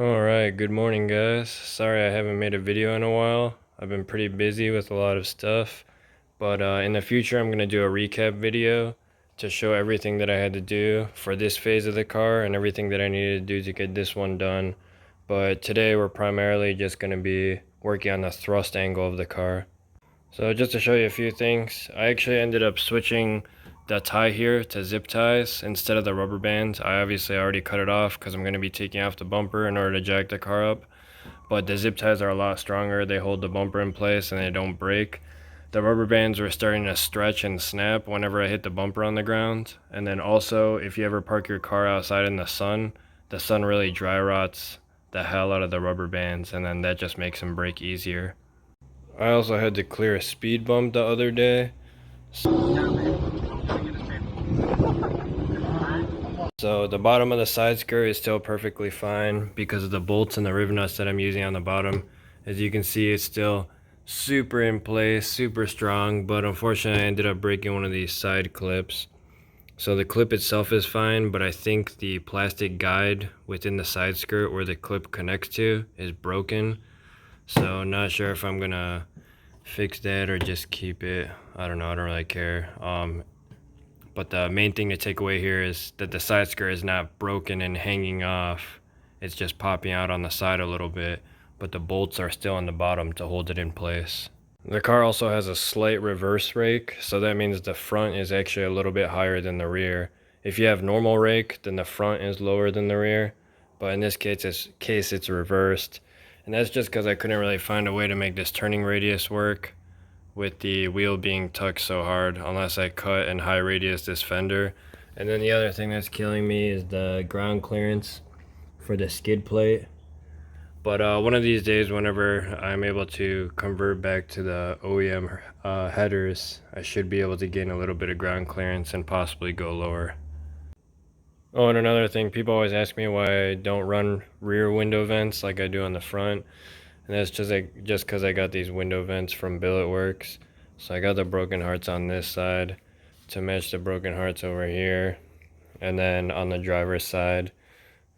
Alright, good morning guys. Sorry I haven't made a video in a while. I've been pretty busy with a lot of stuff. But in the future I'm going to do a recap video to show everything that I had to do for this phase of the car and everything that I needed to do to get this one done. But today we're primarily just going to be working on the thrust angle of the car. So just to show you a few things, I actually ended up switching the tie here to zip ties instead of the rubber bands. I obviously already cut it off because I'm going to be taking off the bumper in order to jack the car up. But the zip ties are a lot stronger. They hold the bumper in place and they don't break. The rubber bands were starting to stretch and snap whenever I hit the bumper on the ground. And then also, if you ever park your car outside in the sun really dry rots the hell out of the rubber bands, and then that just makes them break easier. I also had to clear a speed bump the other day. So the bottom of the side skirt is still perfectly fine because of the bolts and the rivet nuts that I'm using on the bottom. As you can see, it's still super in place, super strong, but unfortunately I ended up breaking one of these side clips. So the clip itself is fine, but I think the plastic guide within the side skirt where the clip connects to is broken. So not sure if I'm gonna fix that or just keep it. I don't know, I don't really care. But the main thing to take away here is that the side skirt is not broken and hanging off. It's just popping out on the side a little bit, but the bolts are still on the bottom to hold it in place. The car also has a slight reverse rake, so that means the front is actually a little bit higher than the rear. If you have normal rake, then the front is lower than the rear, but in this case it's reversed. And that's just because I couldn't really find a way to make this turning radius work with the wheel being tucked so hard unless I cut and high radius this fender. And then the other thing that's killing me is the ground clearance for the skid plate. But one of these days, whenever I'm able to convert back to the OEM headers, I should be able to gain a little bit of ground clearance and possibly go lower. Oh, and another thing, people always ask me why I don't run rear window vents like I do on the front. And that's just because I got these window vents from Billet Works. So I got the broken hearts on this side to match the broken hearts over here. And then on the driver's side,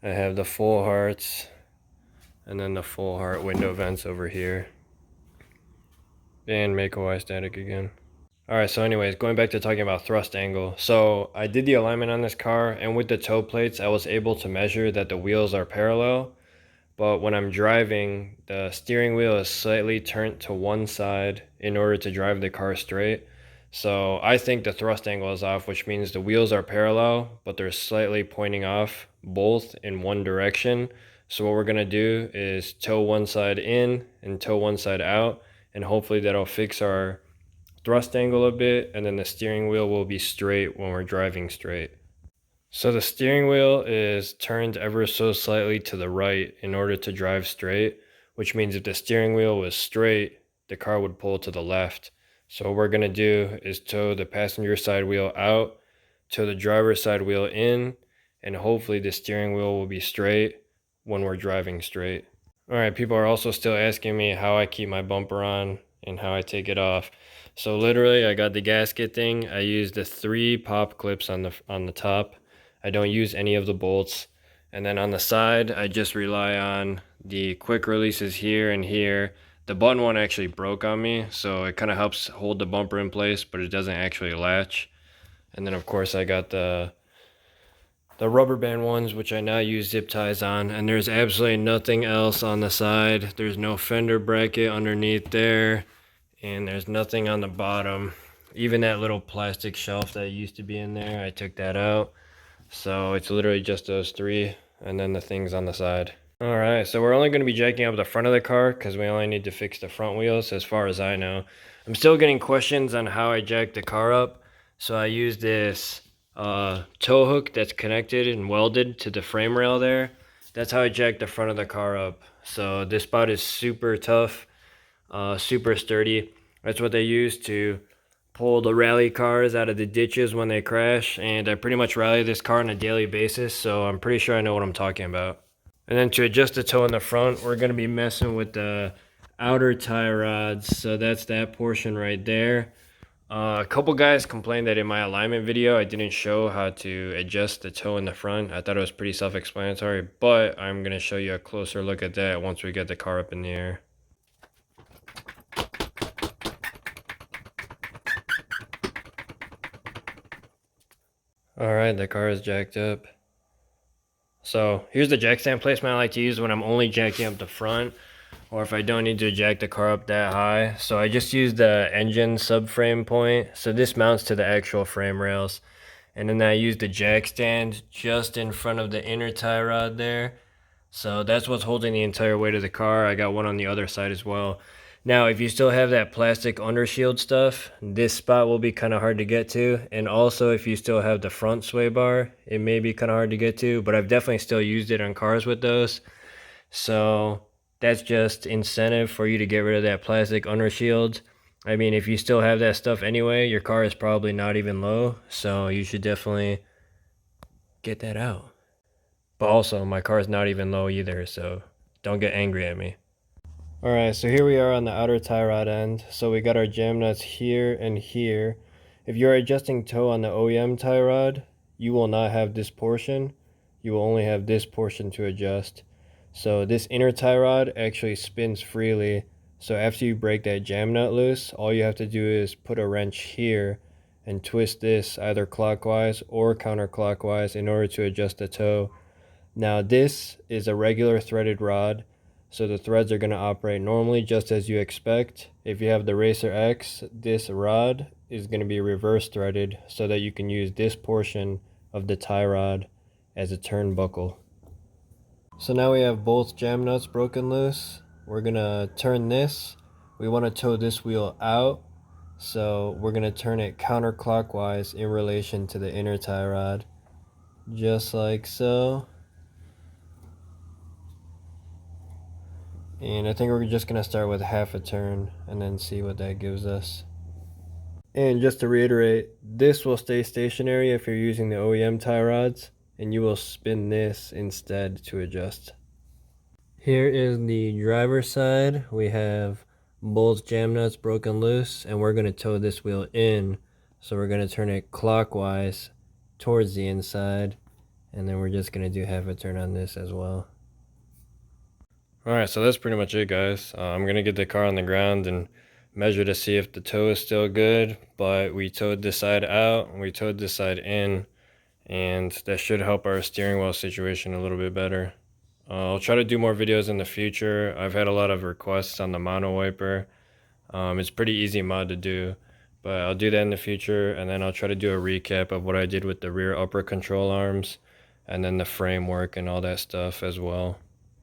I have the full hearts and then the full heart window vents over here. And make Hawaii static again. Alright, so anyways, going back to talking about thrust angle. So I did the alignment on this car, and with the toe plates, I was able to measure that the wheels are parallel. But when I'm driving, the steering wheel is slightly turned to one side in order to drive the car straight. So I think the thrust angle is off, which means the wheels are parallel, but they're slightly pointing off both in one direction. So what we're going to do is toe one side in and toe one side out, and hopefully that'll fix our thrust angle a bit, and then the steering wheel will be straight when we're driving straight. So the steering wheel is turned ever so slightly to the right in order to drive straight, which means if the steering wheel was straight, the car would pull to the left. So what we're going to do is toe the passenger side wheel out, toe the driver's side wheel in, and hopefully the steering wheel will be straight when we're driving straight. Alright, people are also still asking me how I keep my bumper on and how I take it off. So literally, I got the gasket thing. I used the 3 pop clips on the top. I don't use any of the bolts. And then on the side, I just rely on the quick releases here and here. The button one actually broke on me, so it kind of helps hold the bumper in place, but it doesn't actually latch. And then of course I got the rubber band ones, which I now use zip ties on. And there's absolutely nothing else on the side. There's no fender bracket underneath there, and there's nothing on the bottom. Even that little plastic shelf that used to be in there, I took that out. So it's literally just those 3 and then the things on the side. Alright, so we're only going to be jacking up the front of the car because we only need to fix the front wheels as far as I know. I'm still getting questions on how I jack the car up. So I use this tow hook that's connected and welded to the frame rail there. That's how I jack the front of the car up. So this spot is super tough, super sturdy. That's what they use to pull the rally cars out of the ditches when they crash, and I pretty much rally this car on a daily basis, so I'm pretty sure I know what I'm talking about. And then to adjust the toe in the front, we're going to be messing with the outer tie rods, so that's that portion right there. A couple guys complained that in my alignment video, I didn't show how to adjust the toe in the front. I thought it was pretty self-explanatory, but I'm going to show you a closer look at that once we get the car up in the air. Alright, the car is jacked up. So here's the jack stand placement I like to use when I'm only jacking up the front, or if I don't need to jack the car up that high. So I just use the engine subframe point. So this mounts to the actual frame rails. And then I use the jack stand just in front of the inner tie rod there. So that's what's holding the entire weight of the car. I got one on the other side as well. Now, if you still have that plastic undershield stuff, this spot will be kind of hard to get to. And also, if you still have the front sway bar, it may be kind of hard to get to, but I've definitely still used it on cars with those. So that's just incentive for you to get rid of that plastic undershield. I mean, if you still have that stuff anyway, your car is probably not even low, so you should definitely get that out. But also, my car is not even low either, so don't get angry at me. Alright, so here we are on the outer tie rod end. So we got our jam nuts here and here. If you're adjusting toe on the OEM tie rod, you will not have this portion. You will only have this portion to adjust. So this inner tie rod actually spins freely. So after you break that jam nut loose, all you have to do is put a wrench here and twist this either clockwise or counterclockwise in order to adjust the toe. Now this is a regular threaded rod, so the threads are going to operate normally just as you expect. If you have the Racer X, this rod is going to be reverse threaded so that you can use this portion of the tie rod as a turnbuckle. So now we have both jam nuts broken loose. We're going to turn this. We want to tow this wheel out, so we're going to turn it counterclockwise in relation to the inner tie rod, just like so. And I think we're just going to start with half a turn and then see what that gives us. And just to reiterate, this will stay stationary if you're using the OEM tie rods, and you will spin this instead to adjust. Here is the driver's side. We have both jam nuts broken loose, and we're going to tow this wheel in. So we're going to turn it clockwise towards the inside, and then we're just going to do half a turn on this as well. Alright, so that's pretty much it, guys. I'm going to get the car on the ground and measure to see if the toe is still good, but we towed this side out and we towed this side in, and that should help our steering wheel situation a little bit better. I'll try to do more videos in the future. I've had a lot of requests on the mono wiper. It's pretty easy mod to do, but I'll do that in the future, and then I'll try to do a recap of what I did with the rear upper control arms and then the framework and all that stuff as well.